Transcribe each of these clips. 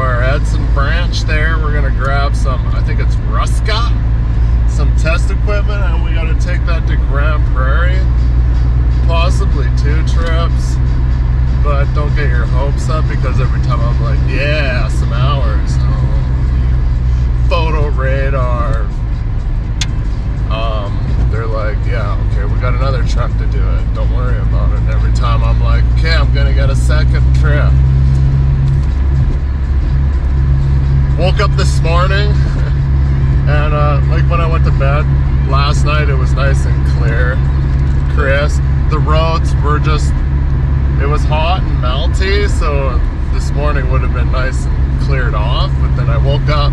our Edson branch there. We're gonna grab some, I think it's Roska, some test equipment, and we gotta take that to Grand Prairie. Possibly 2 trips, but don't get your hopes up, because every time I'm like, yeah, some hours. Oh, photo radar. They're like, yeah, okay, we got another truck to do it. Don't worry about it. And every time I'm like, okay, I'm gonna get a second trip. Woke up this morning, and like when I went to bed last night, it was nice and clear, crisp. The roads were just, it was hot and melty, so this morning would have been nice and cleared off. But then I woke up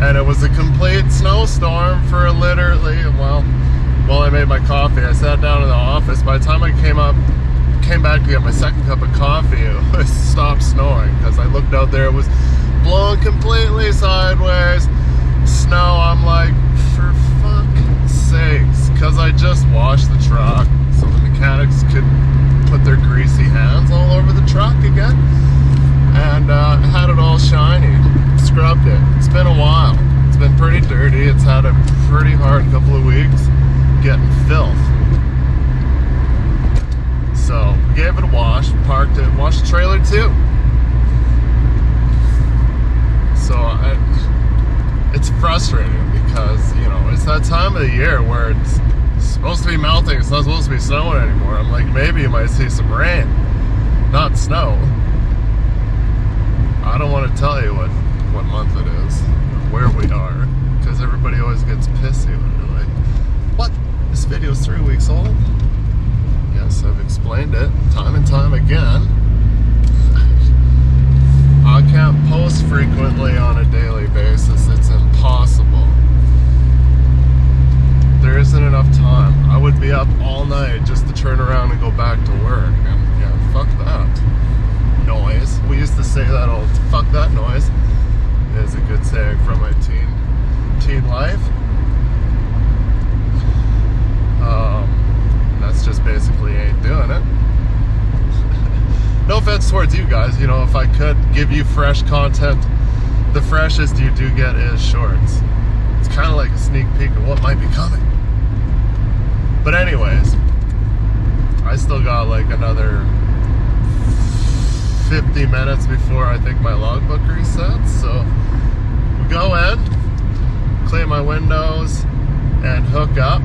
and it was a complete snowstorm for literally, well, while I made my coffee, I sat down in the office. By the time I came back to get my second cup of coffee, it was stopped snowing, because I looked out there, it was blowing completely sideways. Snow, I'm like, for fuck's sakes, because I just washed the truck, so the mechanics could put their greasy hands all over the truck again, and had it all shiny, scrubbed it. It's been a while. It's been pretty dirty. It's had a pretty hard couple of weeks getting filth. So gave it a wash, parked it, washed the trailer too. So it's frustrating, because, you know, it's that time of the year where it's supposed to be melting. It's not supposed to be snowing anymore. I'm like, maybe you might see some rain, not snow. I don't want to tell you what month it is, or where we are, because everybody always gets pissy when they're like, what? This video's 3 weeks old? Yes, I've explained it time and time again. I can't post frequently on a daily basis. It's impossible. There isn't enough time. I would be up all night just to turn around and go back to work. And yeah, fuck that noise. We used to say that all. Fuck that noise is a good saying from my teen life. That's just basically ain't doing it. No offense towards you guys. You know, if I could give you fresh content, the freshest you do get is shorts. It's kind of like a sneak peek of what might be coming. But anyways, I still got like another 50 minutes before I think my logbook resets. So we go in, clean my windows, and hook up,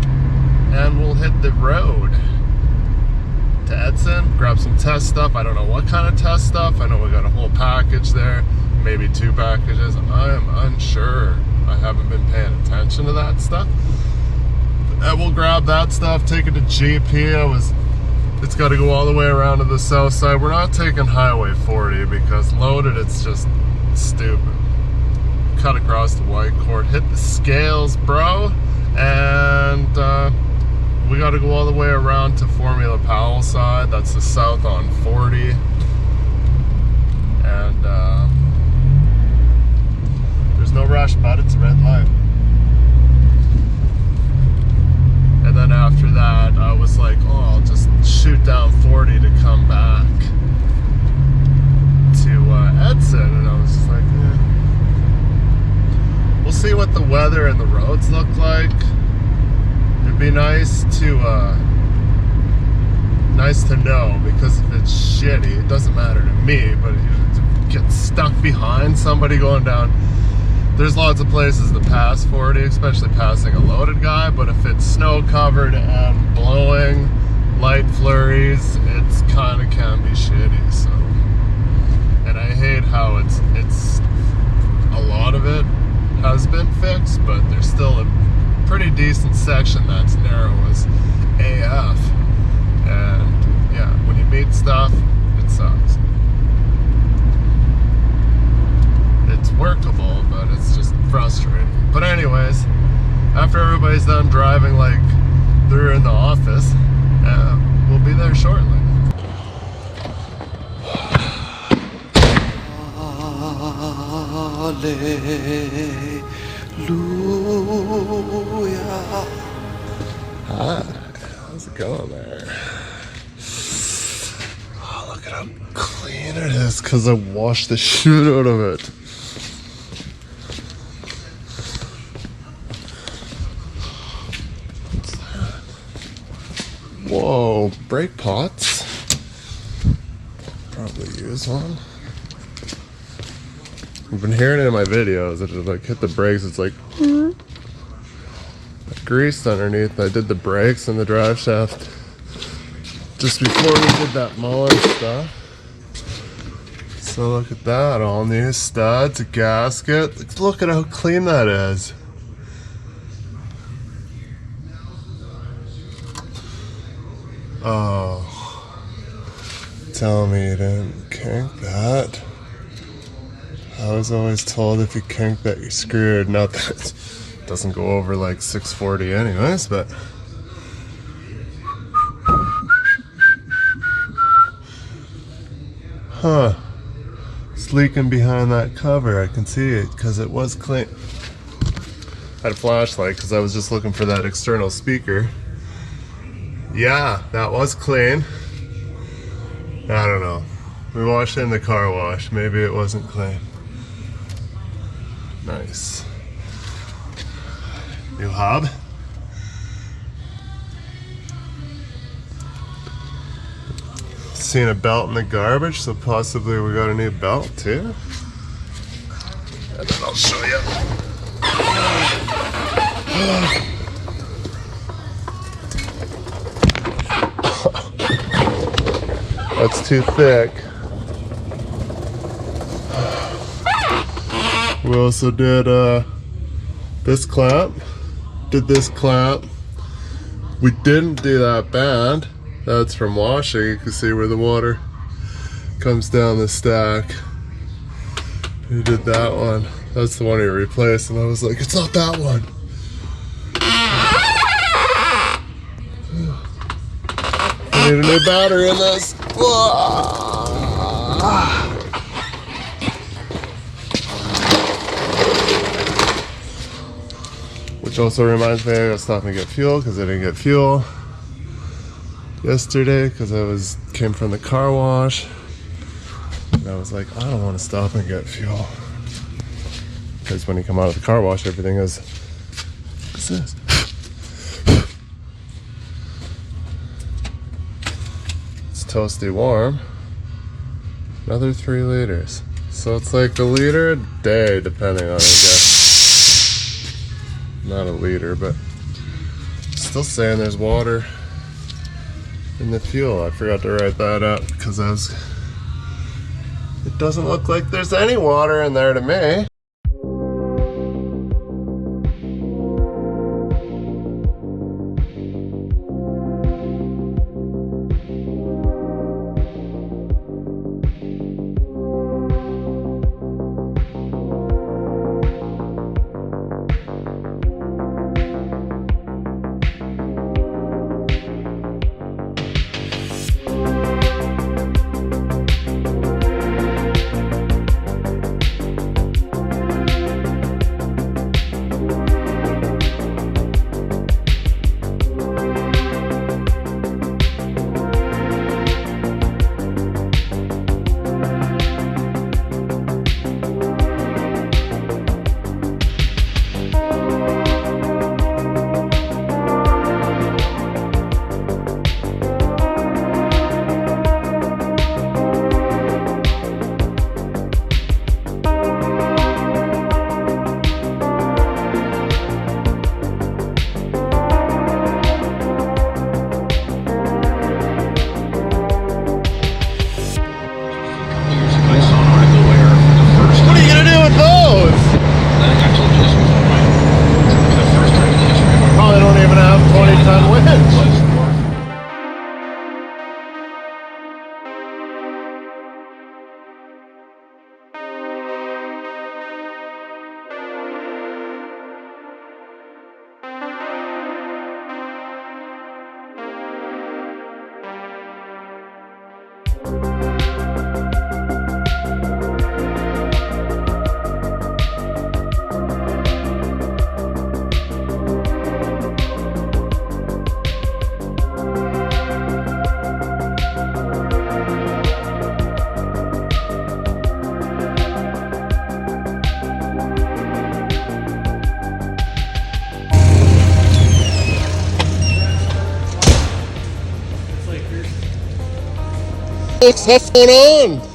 and we'll hit the road to Edson, grab some test stuff. I don't know what kind of test stuff. I know we got a whole package there, maybe 2 packages. I am unsure. I haven't been paying attention to that stuff. And we'll grab that stuff, take it to GP. It's got to go all the way around to the south side. We're not taking Highway 40, because loaded, it's just stupid. Cut across the white cord, hit the scales, bro, and we got to go all the way around to Formula Powell side. That's the south on 40. And there's no rush, bud. It's a red light. And then after that, I was like, oh, I'll just shoot down 40 to come back to Edson. And I was just like, yeah. We'll see what the weather and the roads look like. It'd be nice to know, because if it's shitty, it doesn't matter to me, but to get stuck behind somebody going down, there's lots of places to pass 40, especially passing a loaded guy, but if it's snow covered and blowing, light flurries, it's kind of can be shitty. So, and I hate how it's a lot of it has been fixed, but there's still a pretty decent section that's narrow as AF. And yeah, when you meet stuff, it sucks. It's workable, but it's just frustrating. But anyways, after everybody's done driving like they're in the office, we'll be there shortly. Hallelujah. Hi, how's it going there? Oh, look at how clean it is because I washed the shit out of it. What's that? Whoa, brake pots. Probably use one. I've been hearing it in my videos. It just like hit the brakes. It's like greased underneath. I did the brakes and the drive shaft just before we did that Muller stuff. So look at that, all new studs, a gasket. Look at how clean that is. Oh, tell me you didn't kink that. I was always told if you kink that you're screwed. Not that it doesn't go over like 640 anyways, but huh. It's leaking behind that cover. I can see it because it was clean. I had a flashlight because I was just looking for that external speaker. Yeah, that was clean. I don't know. We washed it in the car wash. Maybe it wasn't clean. Nice. New hub. Seen a belt in the garbage, so possibly we got a new belt too. And then I'll show you. That's too thick. We also did this clamp. Did this clamp. We didn't do that band. That's from washing. You can see where the water comes down the stack. We did that one. That's the one he replaced, and I was like, it's not that one. I need a new battery in this. Which also reminds me, I gotta stop and get fuel because I didn't get fuel yesterday because came from the car wash. And I was like, I don't want to stop and get fuel. Because when you come out of the car wash, everything is, what's this? It's toasty warm. Another 3 liters. So it's like a liter a day, depending on, I guess. Not a liter, but still saying there's water in the fuel. I forgot to write that up because it doesn't look like there's any water in there to me. What's going on?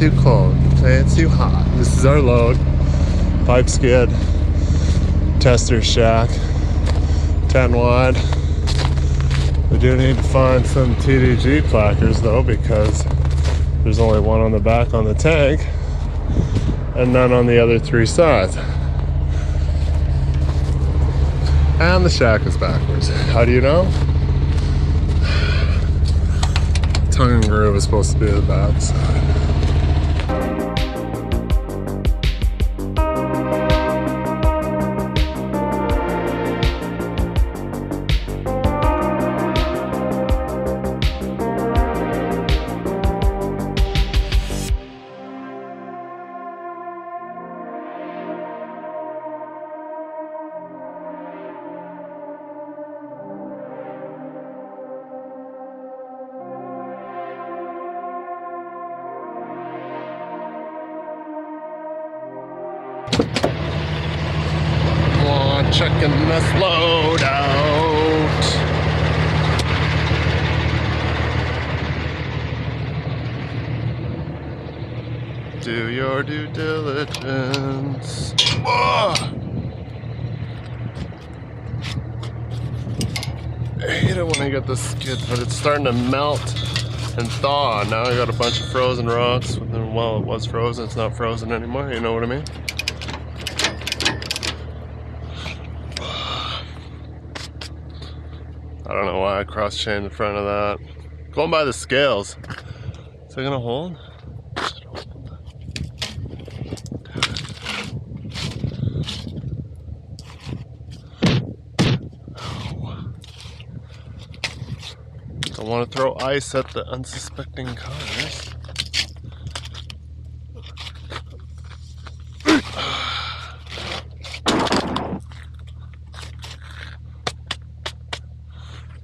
Too cold, it's too hot. This is our load. Pipe skid, tester shack, 10 wide. We do need to find some TDG placards though, because there's only one on the back on the tank and none on the other 3 sides. And the shack is backwards. How do you know? Tongue and groove is supposed to be the back side. Checking this load out. Do your due diligence. Ugh. I hate it when I get the skids, but it's starting to melt and thaw. Now I got a bunch of frozen rocks. Well, it was frozen, it's not frozen anymore, you know what I mean? I don't know why I cross-chained in front of that. Going by the scales. Is it gonna hold? Don't want to throw ice at the unsuspecting cars.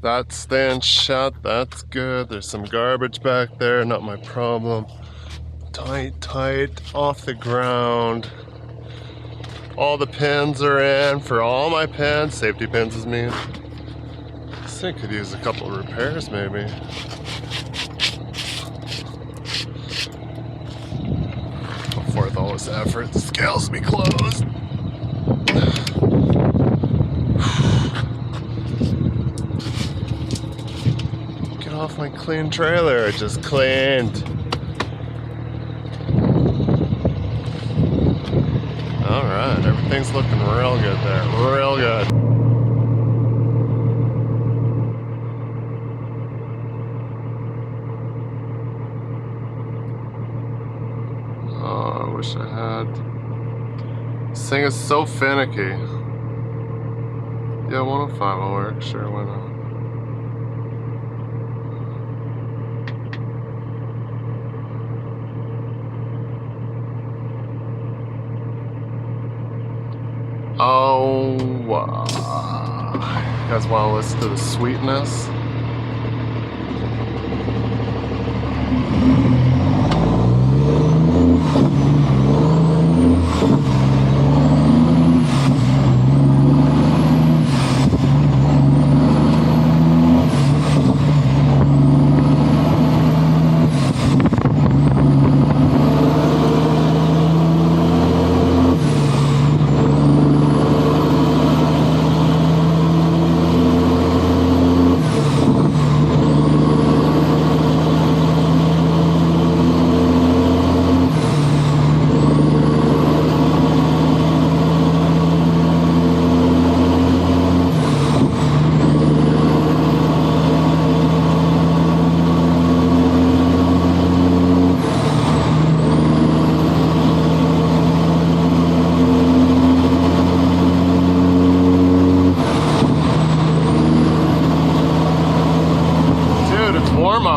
That's staying shut, that's good. There's some garbage back there, not my problem. tight off the ground. All the pins are in for all my pins. Safety pins is mean. This thing could use a couple of repairs maybe. Put forth all this effort, the scales be closed. Get off my clean trailer, I just cleaned. Alright, everything's looking real good there, real good. Oh, I wish I had. This thing is so finicky. Yeah, 105 will work, sure, why not? Oh, you guys want to listen to the sweetness?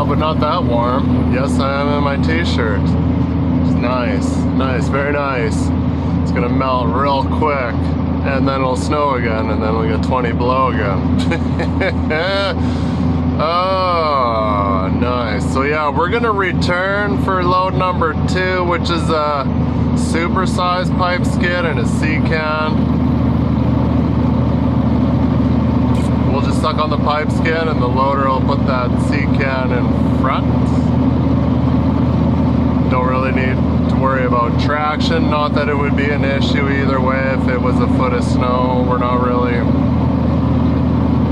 But not that warm. Yes, I am in my t-shirt. It's nice, nice, very nice. It's gonna melt real quick, and then it'll snow again, and then we'll get 20 below again. Oh, nice. So yeah, we're gonna return for load number 2, which is a supersized pipe skid and a C-can. We'll just suck on the pipe skid and the loader will put that C-can in front. Don't really need to worry about traction. Not that it would be an issue either way if it was a foot of snow. We're not really...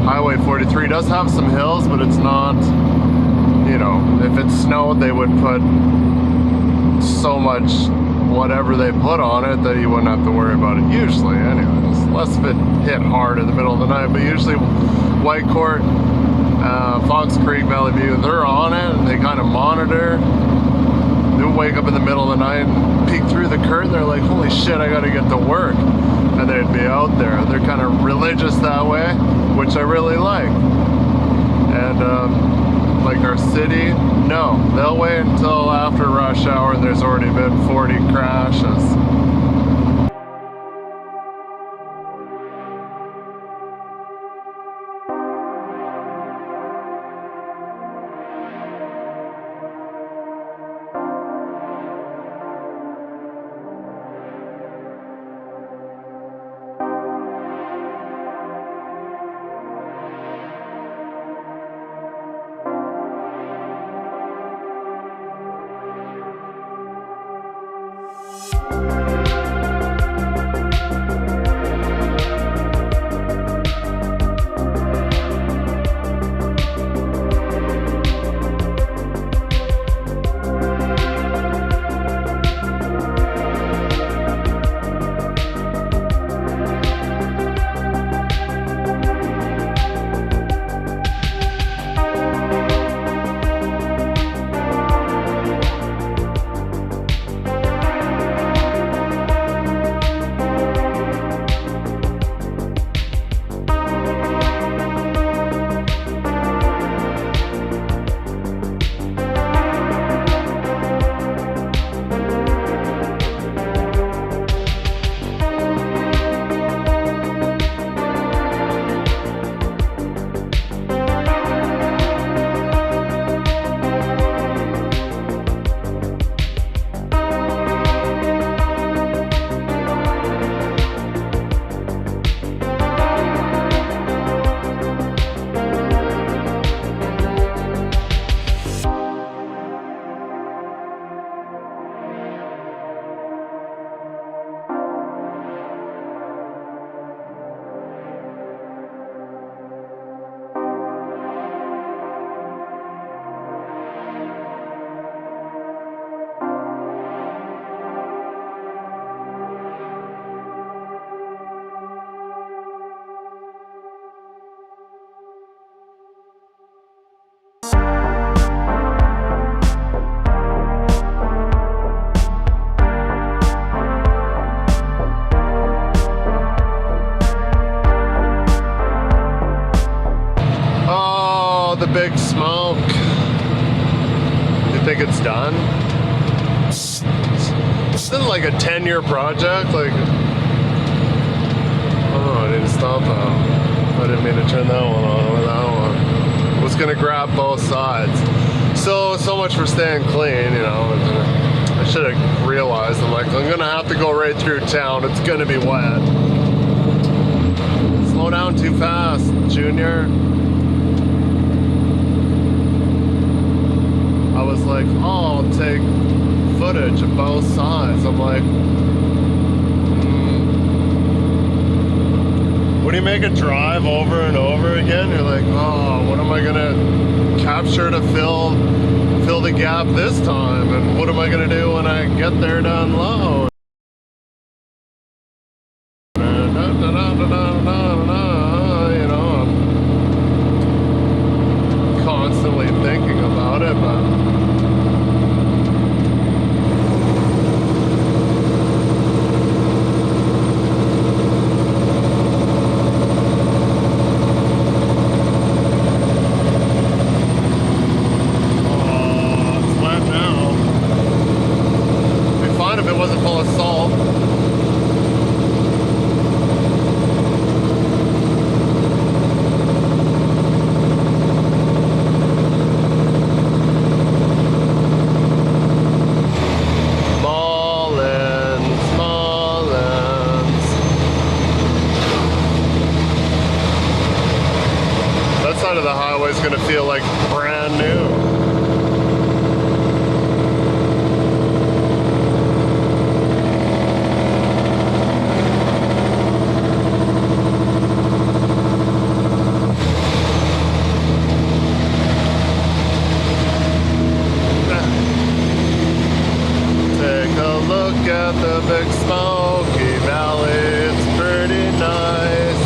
Highway 43 does have some hills, but it's not, you know, if it snowed they would put so much whatever they put on it that you wouldn't have to worry about it usually anyways. Unless if it hit hard in the middle of the night, but usually White Court, Fox Creek, Valley View, they're on it and they kind of monitor. They'll wake up in the middle of the night and peek through the curtain, they're like, holy shit, I gotta get to work. And they'd be out there. They're kind of religious that way, which I really like. And like our city, no, they'll wait until after rush hour and there's already been 40 crashes. big smoke. You think it's done? Isn't it like a 10-year project? Like, oh, I need to stop that. I didn't mean to turn that one on or that one. I was gonna grab both sides. So much for staying clean, you know. I should have realized, I'm like, I'm gonna have to go right through town. It's gonna be wet. Slow down too fast, Junior. I was like, oh, I'll take footage of both sides. I'm like, when you make a drive over and over again, you're like, oh, what am I gonna capture to fill the gap this time? And what am I gonna do when I get there down low? You know, I'm constantly thinking about it, but of the highway is going to feel like brand new. Take a look at the Big Smoky Valley. It's pretty nice.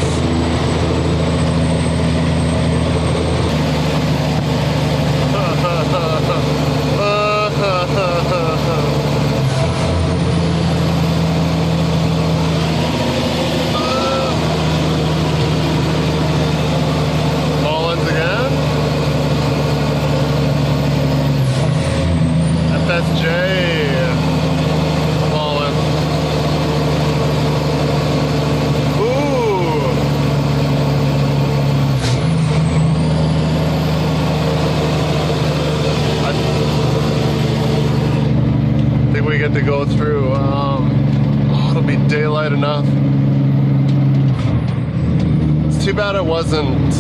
Mullins again. FSJ. Mullins. Ooh. I think we get to go through. It'll be daylight enough. It's too bad it wasn't.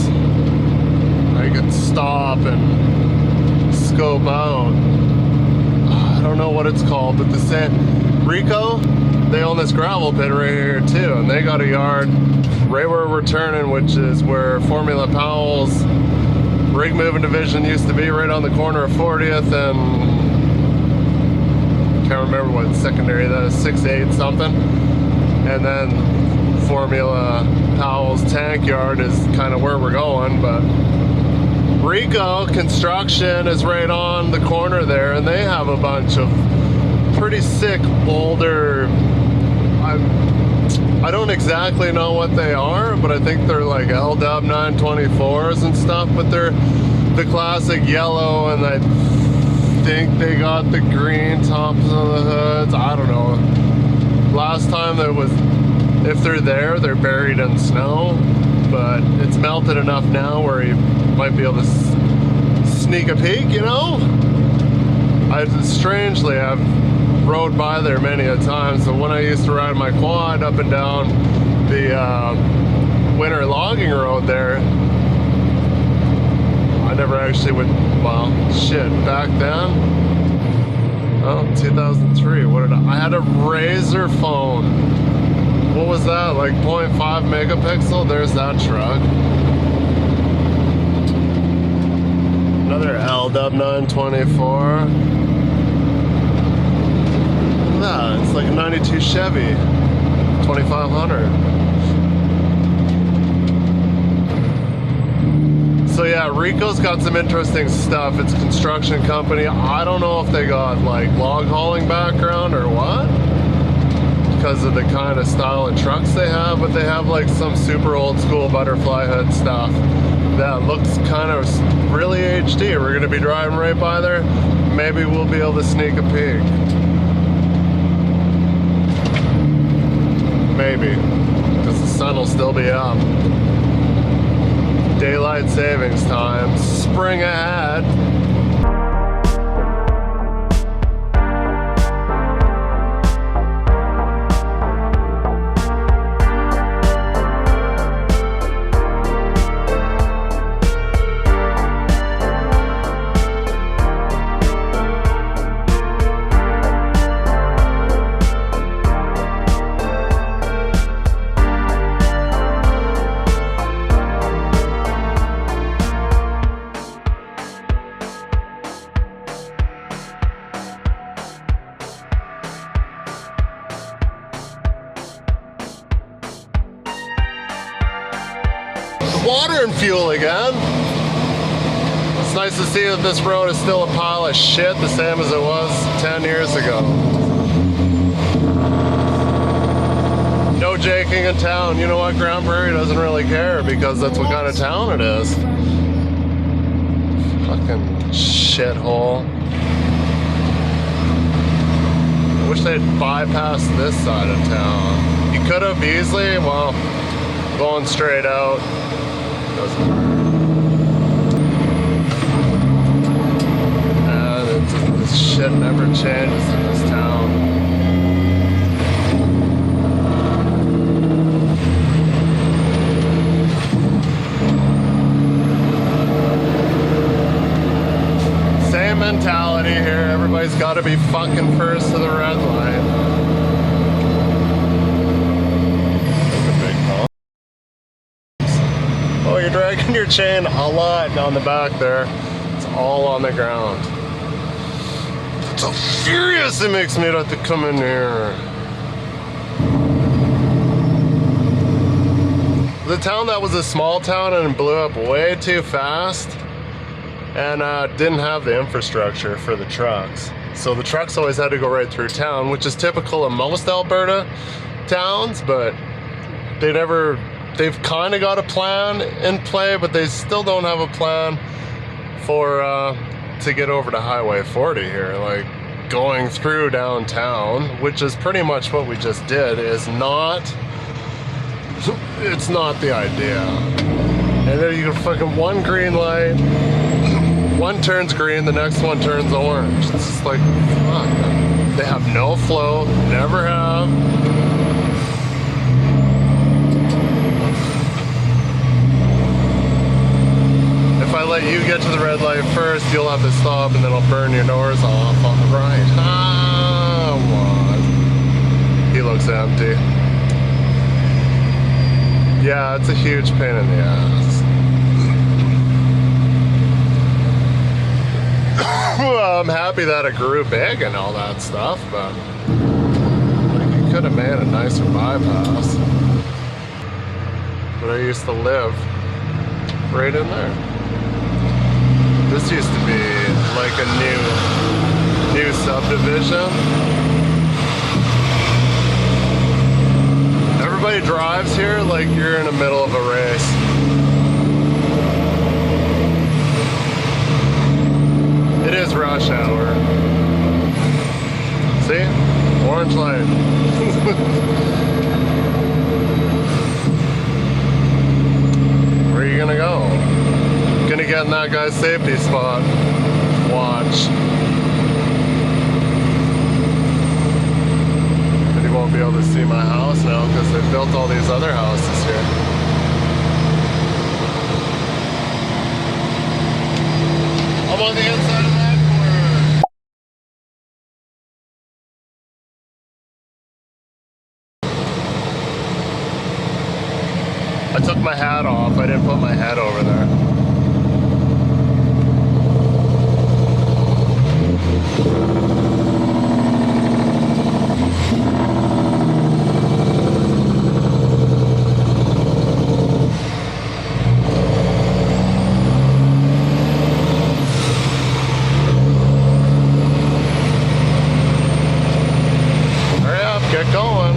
I could stop and scope out. I don't know what it's called, but the Rico, they own this gravel pit right here too, and they got a yard right where we're turning, which is where Formula Powell's rig moving division used to be, right on the corner of 40th and can't remember what secondary that is, 6-8 something. And then Formula Powell's tank yard is kind of where we're going, but Rico Construction is right on the corner there, and they have a bunch of pretty sick older, I don't exactly know what they are, but I think they're like LW 924s and stuff, but they're the classic yellow, and I think they got the green tops of the hoods. I don't know. Last time there was, if they're there, they're buried in snow, but it's melted enough now where you might be able to sneak a peek, you know? Strangely, I've rode by there many a time. So when I used to ride my quad up and down the winter logging road there, I never actually would, well, shit, back then, oh, 2003, what did I had a Razor phone. What was that, like 0.5 megapixel? There's that truck. Another LW 924. Look at that, it's like a 92 Chevy, 2500. So yeah, Rico's got some interesting stuff. It's a construction company. I don't know if they got like log hauling background or what. because of the kind of style of trucks they have, but they have like some super old school butterfly hood stuff that looks kind of really HD. We're gonna be driving right by there. Maybe we'll be able to sneak a peek. Maybe, because the sun will still be up. Daylight savings time, spring ahead. Water and fuel again. It's nice to see that this road is still a pile of shit, the same as it was 10 years ago. No jaking in town. You know what? Grand Prairie doesn't really care because that's what kind of town it is. Fucking shithole. I wish they'd bypass this side of town. You could have easily, well, going straight out. And this shit never changes in this town. Same mentality here. Everybody's got to be fucking first to the red line. Oh, you're dragging your chain a lot on the back there. It's all on the ground. It's so furious it makes me have to come in here. The town that was a small town and blew up way too fast and didn't have the infrastructure for the trucks. So the trucks always had to go right through town, which is typical of most Alberta towns, but they've kind of got a plan in play, but they still don't have a plan for to get over to Highway 40 here. Like going through downtown, which is pretty much what we just did, it's not the idea. And then you can fucking one green light, one turns green, the next one turns orange. It's just like, fuck. They have no flow, never have. If I let you get to the red light first, you'll have to stop and then I'll burn your doors off on the right. Ah, what? He looks empty. Yeah, it's a huge pain in the ass. Well, I'm happy that it grew big and all that stuff, but like, you could have made a nicer bypass. But I used to live right in there. This used to be like a new subdivision. Everybody drives here like you're in the middle of a race. It is rush hour. See? Orange light. Where are you gonna go? Gonna get in that guy's safety spot. Watch. And he won't be able to see my house now because they built all these other houses here. I'm on the inside of that corner. I took my hat off. I didn't put my head over there. Get going.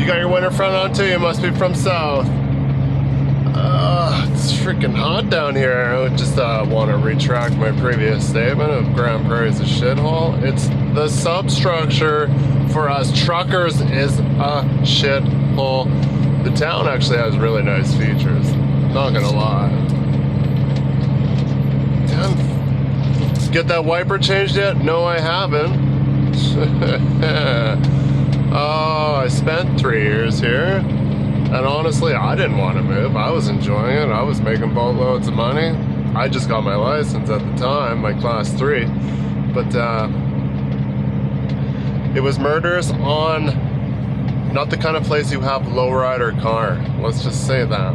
You got your winter front on too? You must be from south. It's freaking hot down here. I just want to retract my previous statement of Grand Prairie is a shithole. It's the substructure for us truckers is a shithole. The town actually has really nice features. Not gonna lie. Damn. Get that wiper changed yet? No, I haven't. Oh, I spent 3 years here. And honestly, I didn't want to move. I was enjoying it. I was making boatloads of money. I just got my license at the time, my class 3. But it was murders on not the kind of place you have lowrider car. Let's just say that.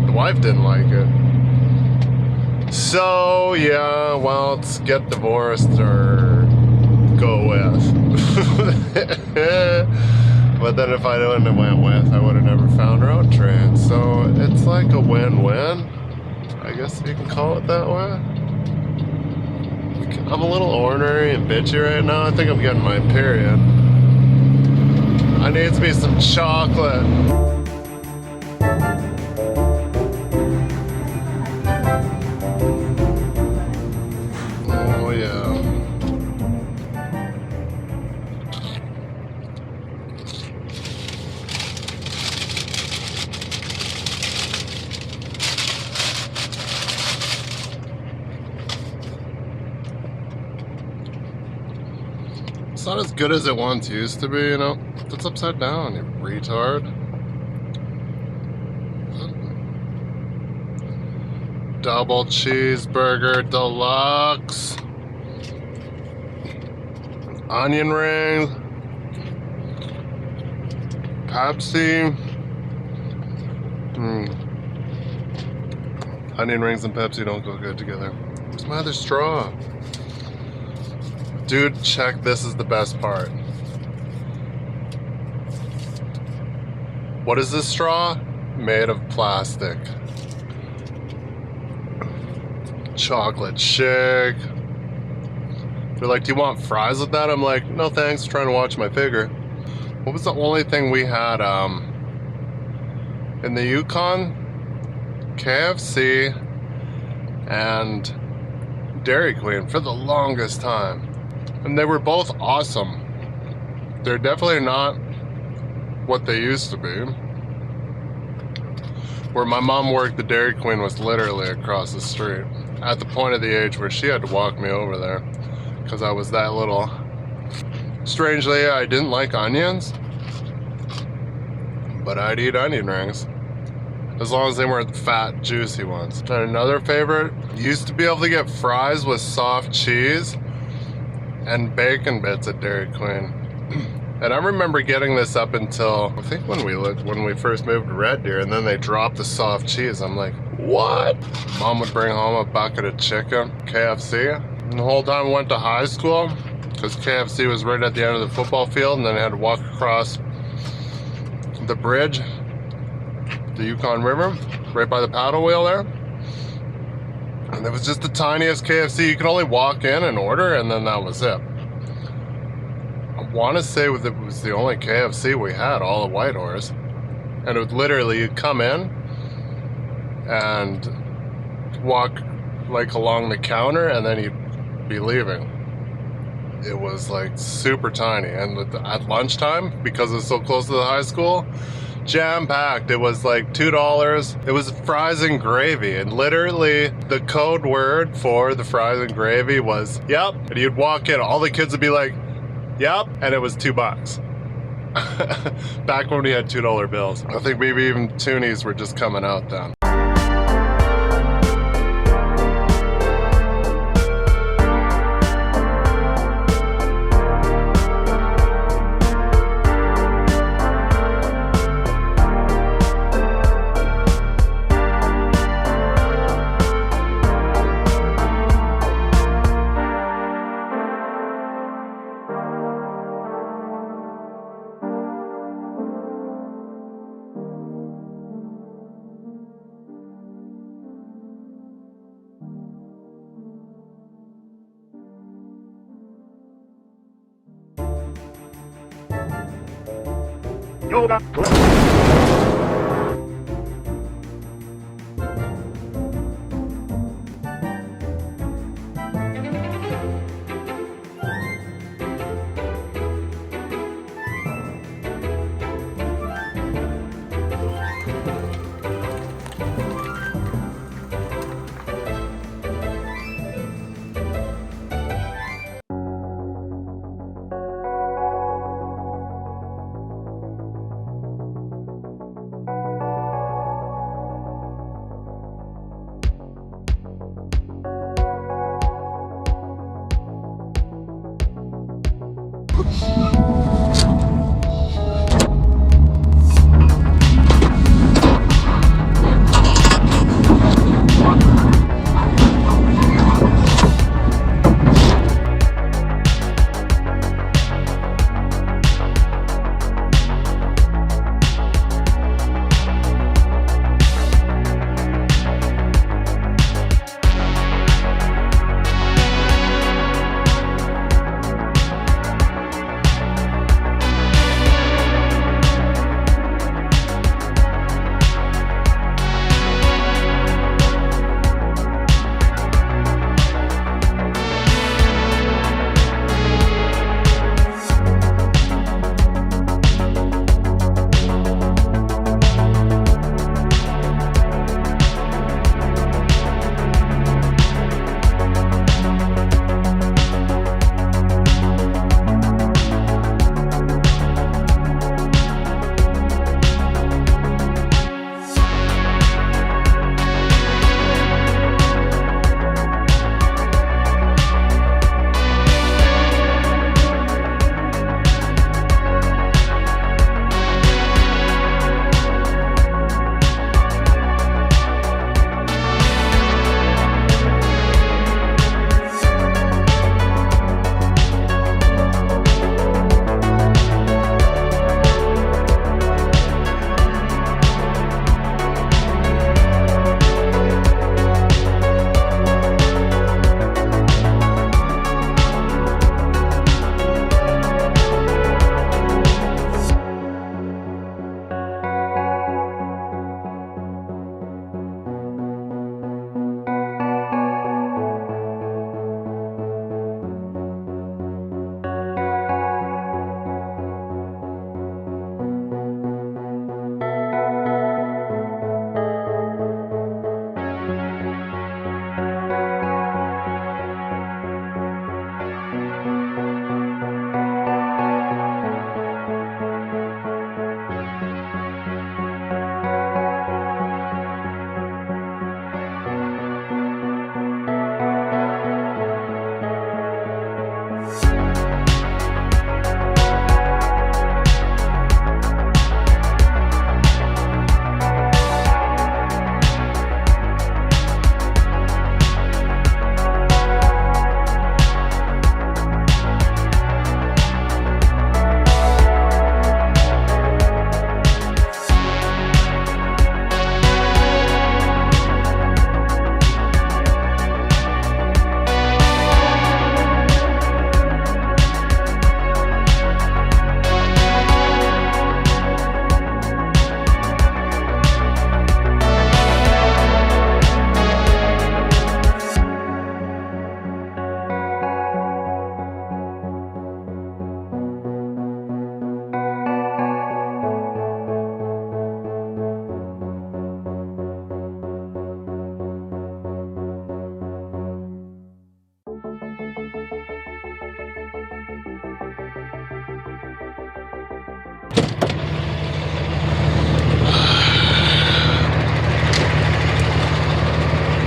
The wife didn't like it. So, yeah, well, it's get divorced or go with. But then if I wouldn't have went with, I would have never found road train. So it's like a win-win. I guess you can call it that way. I'm a little ornery and bitchy right now. I think I'm getting my period. I need to be some chocolate. Oh yeah. It's not as good as it once used to be, you know? It's upside down, you retard. Double cheeseburger deluxe. Onion ring. Pepsi. Onion rings and Pepsi don't go good together. Where's my other straw? Dude, check, this is the best part. What is this straw? Made of plastic. Chocolate shake. They're like, do you want fries with that? I'm like, no thanks, trying to watch my figure. What was the only thing we had in the Yukon? KFC and Dairy Queen for the longest time. And they were both awesome. They're definitely not what they used to be. Where my mom worked, the Dairy Queen was literally across the street. At the point of the age where she had to walk me over there. Because I was that little. Strangely, I didn't like onions. But I'd eat onion rings. As long as they weren't fat, juicy ones. And another favorite, used to be able to get fries with soft cheese and bacon bits at Dairy Queen. And I remember getting this up until, I think when we first moved to Red Deer, and then they dropped the soft cheese. I'm like, what? Mom would bring home a bucket of chicken, KFC. And the whole time I went to high school, because KFC was right at the end of the football field, and then I had to walk across the bridge, the Yukon River, right by the paddle wheel there. And it was just the tiniest KFC. You could only walk in and order, and then that was it. I want to say it was the only KFC we had, all the Whitehorse. And it would literally, you'd come in and walk like along the counter, and then you'd be leaving. It was like super tiny. And at lunchtime, because it was so close to the high school, jam-packed. It was like $2. It was fries and gravy, and literally the code word for the fries and gravy was yep. And you'd walk in, all the kids would be like yep, and it was $2. Back when we had $2 bills. I think maybe even toonies were just coming out then.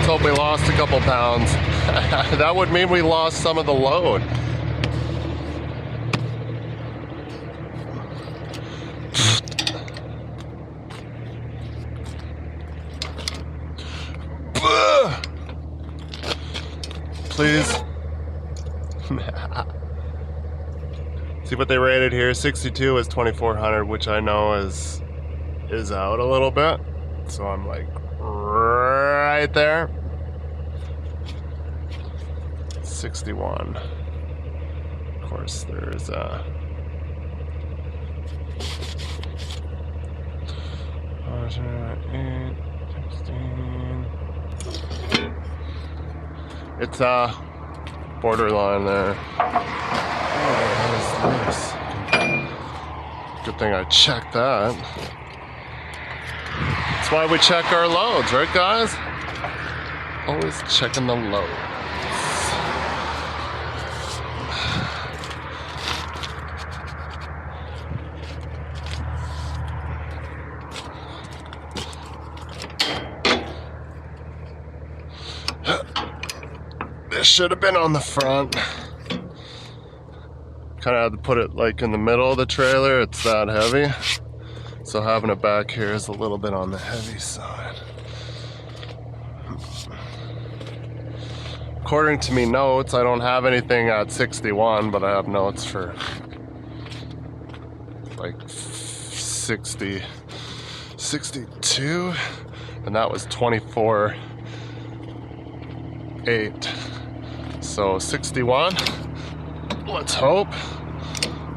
hope we lost a couple pounds. That would mean we lost some of the load. Please. See what they rated here. 62 is 2400, which I know is out a little bit. So I'm like right there. 61. Of course, there's It's borderline there. Oh, that is nice. Good thing I checked that. That's why we check our loads, right guys? Always checking the loads. This should have been on the front. Kind of had to put it like in the middle of the trailer. It's that heavy. So having it back here is a little bit on the heavy side. According to me notes, I don't have anything at 61, but I have notes for like 60, 62, and that was 24.8. So 61, let's hope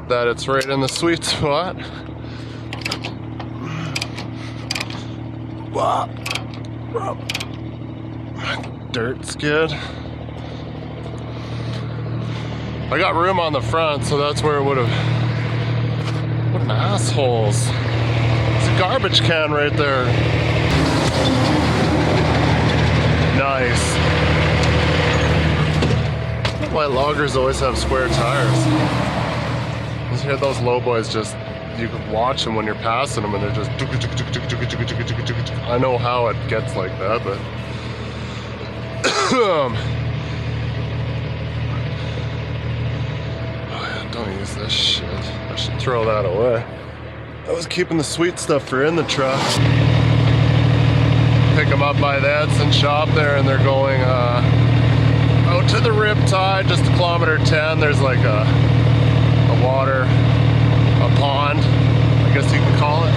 that it's right in the sweet spot. Wow. Dirt skid. I got room on the front, so that's where it would have. What an assholes. It's a garbage can right there. Nice. Why loggers always have square tires. You hear those low boys just, you can watch them when you're passing them and they're just, I know how it gets like that, but oh yeah, don't use this shit. I should throw that away. I was keeping the sweet stuff for in the truck. Pick them up by the Edson shop there and they're going out to the Riptide, just a kilometer 10. There's like a water, a pond, I guess you can call it.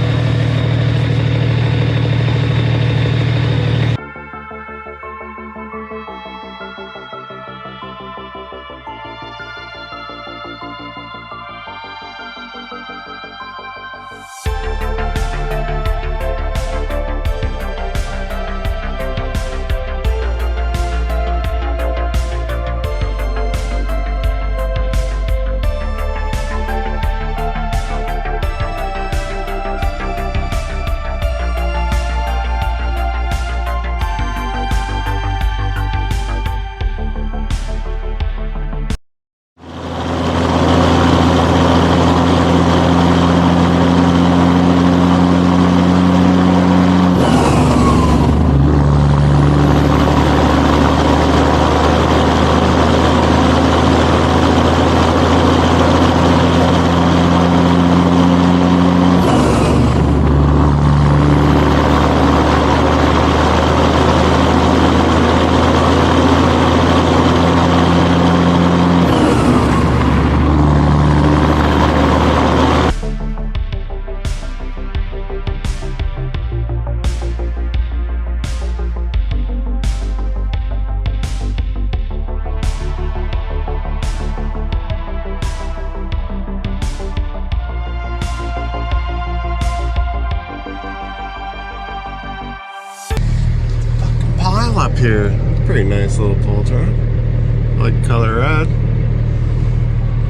Up here, pretty nice little pull truck. I like color red.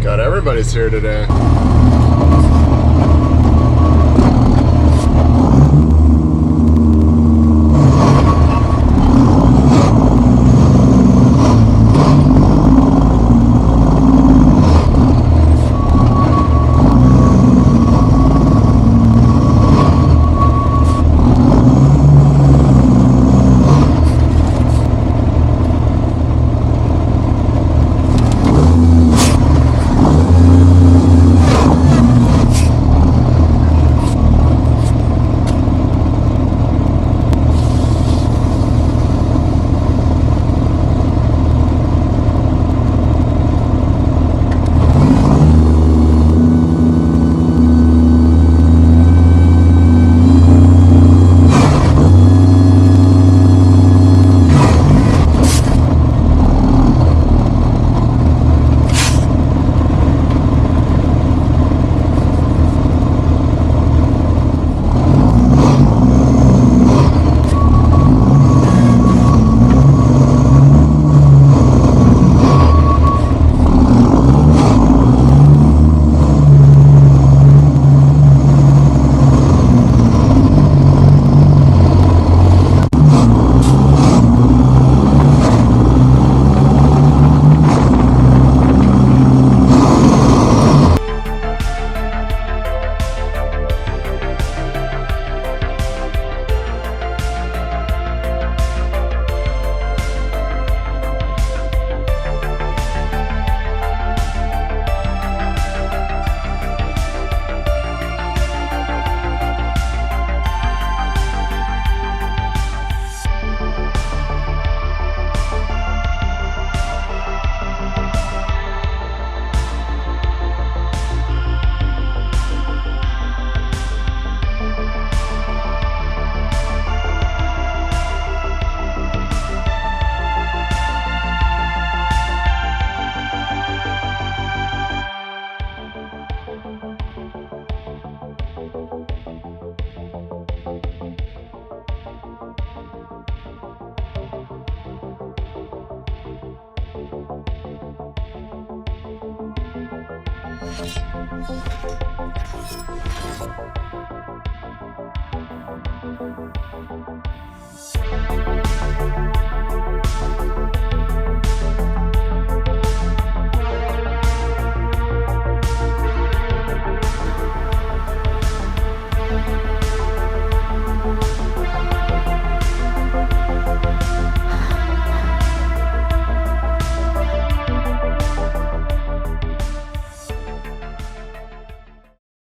God, everybody's here today.